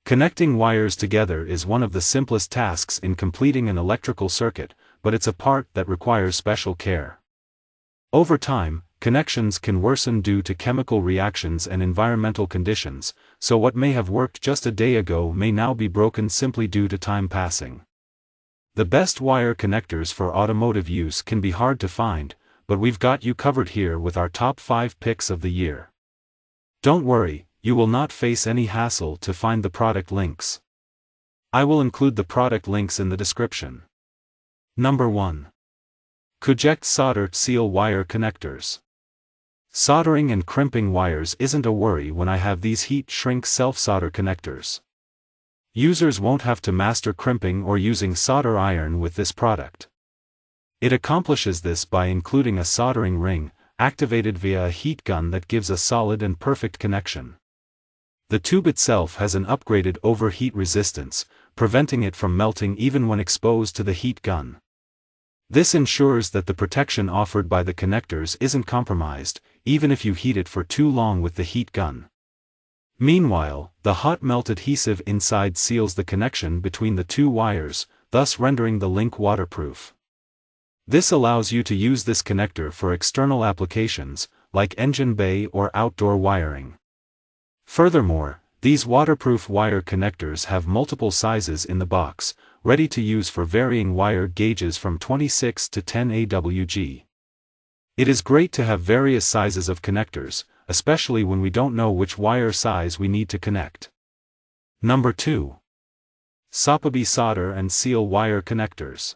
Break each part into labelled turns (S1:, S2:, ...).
S1: Connecting wires together is one of the simplest tasks in completing an electrical circuit, but it's a part that requires special care. Over time, connections can worsen due to chemical reactions and environmental conditions, so what may have worked just a day ago may now be broken simply due to time passing. The best wire connectors for automotive use can be hard to find, but we've got you covered here with our top 5 picks of the year. Don't worry, you will not face any hassle to find the product links. I will include the product links in the description. Number 1. Kuject Solder Seal Wire Connectors. Soldering and crimping wires isn't a worry when I have these heat-shrink self-solder connectors. Users won't have to master crimping or using solder iron with this product. It accomplishes this by including a soldering ring, activated via a heat gun that gives a solid and perfect connection. The tube itself has an upgraded overheat resistance, preventing it from melting even when exposed to the heat gun. This ensures that the protection offered by the connectors isn't compromised, even if you heat it for too long with the heat gun. Meanwhile, the hot melt adhesive inside seals the connection between the two wires, thus rendering the link waterproof. This allows you to use this connector for external applications, like engine bay or outdoor wiring. Furthermore, these waterproof wire connectors have multiple sizes in the box, ready to use for varying wire gauges from 26 to 10 AWG. It is great to have various sizes of connectors, especially when we don't know which wire size we need to connect. Number 2. Sopoby Solder and Seal Wire Connectors.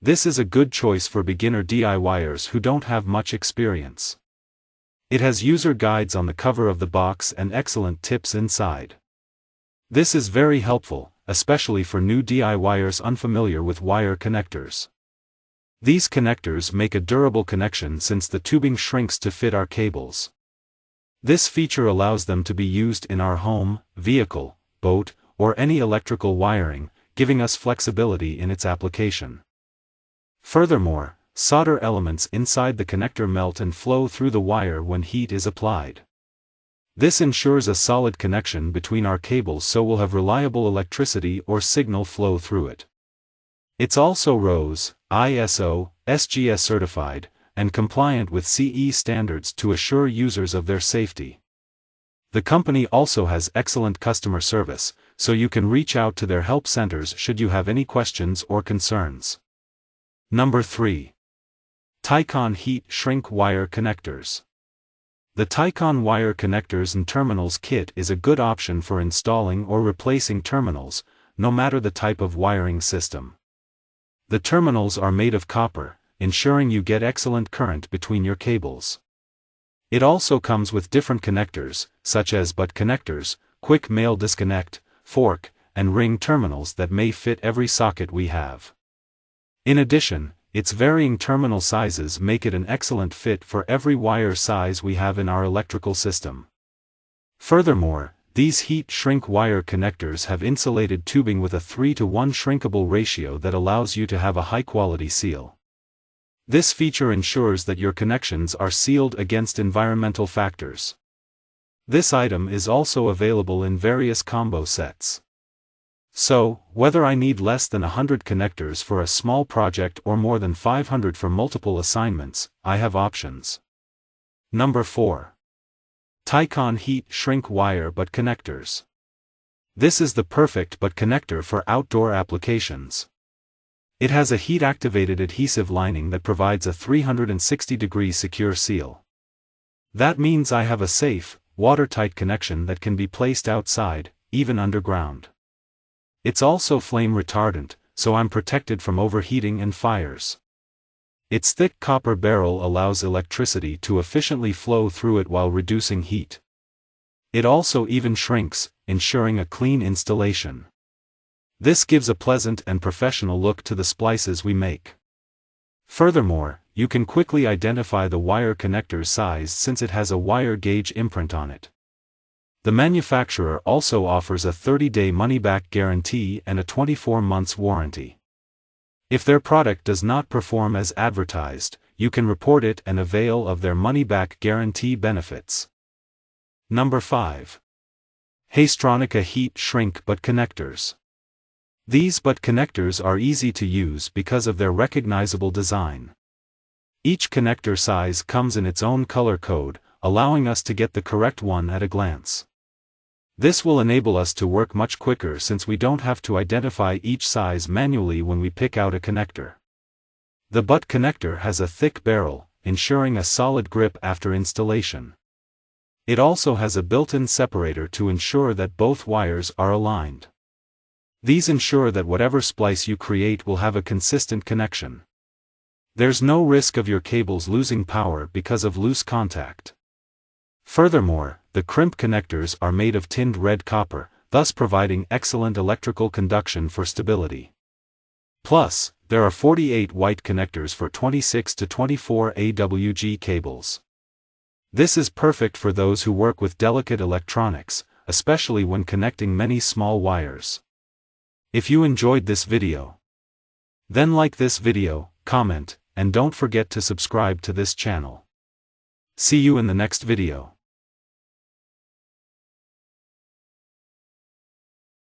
S1: This is a good choice for beginner DIYers who don't have much experience. It has user guides on the cover of the box and excellent tips inside. This is very helpful, especially for new DIYers unfamiliar with wire connectors. These connectors make a durable connection since the tubing shrinks to fit our cables. This feature allows them to be used in our home, vehicle, boat, or any electrical wiring, giving us flexibility in its application. Furthermore, solder elements inside the connector melt and flow through the wire when heat is applied. This ensures a solid connection between our cables so we'll have reliable electricity or signal flow through it. It's also RoHS, ISO, SGS certified, and compliant with CE standards to assure users of their safety. The company also has excellent customer service, so you can reach out to their help centers should you have any questions or concerns. Number 3. Ticonn Heat Shrink Wire Connectors. The Ticonn Wire Connectors and Terminals Kit is a good option for installing or replacing terminals, no matter the type of wiring system. The terminals are made of copper, ensuring you get excellent current between your cables. It also comes with different connectors, such as butt connectors, quick male disconnect, fork, and ring terminals that may fit every socket we have. In addition, its varying terminal sizes make it an excellent fit for every wire size we have in our electrical system. Furthermore, these heat-shrink wire connectors have insulated tubing with a 3:1 shrinkable ratio that allows you to have a high-quality seal. This feature ensures that your connections are sealed against environmental factors. This item is also available in various combo sets. So, whether I need less than 100 connectors for a small project or more than 500 for multiple assignments, I have options. Number 4. Ticonn Heat Shrink Wire Butt Connectors. This is the perfect butt connector for outdoor applications. It has a heat-activated adhesive lining that provides a 360-degree secure seal. That means I have a safe, watertight connection that can be placed outside, even underground. It's also flame retardant, so I'm protected from overheating and fires. Its thick copper barrel allows electricity to efficiently flow through it while reducing heat. It also even shrinks, ensuring a clean installation. This gives a pleasant and professional look to the splices we make. Furthermore, you can quickly identify the wire connector's size since it has a wire gauge imprint on it. The manufacturer also offers a 30-day money-back guarantee and a 24 months warranty. If their product does not perform as advertised, you can report it and avail of their money-back guarantee benefits. Number 5. Haisstronica heat shrink butt connectors. These butt connectors are easy to use because of their recognizable design. Each connector size comes in its own color code, allowing us to get the correct one at a glance. This will enable us to work much quicker since we don't have to identify each size manually when we pick out a connector. The butt connector has a thick barrel, ensuring a solid grip after installation. It also has a built-in separator to ensure that both wires are aligned. These ensure that whatever splice you create will have a consistent connection. There's no risk of your cables losing power because of loose contact. Furthermore, the crimp connectors are made of tinned red copper, thus providing excellent electrical conduction for stability. Plus, there are 48 white connectors for 26 to 24 AWG cables. This is perfect for those who work with delicate electronics, especially when connecting many small wires. If you enjoyed this video, then like this video, comment, and don't forget to subscribe to this channel. See you in the next video.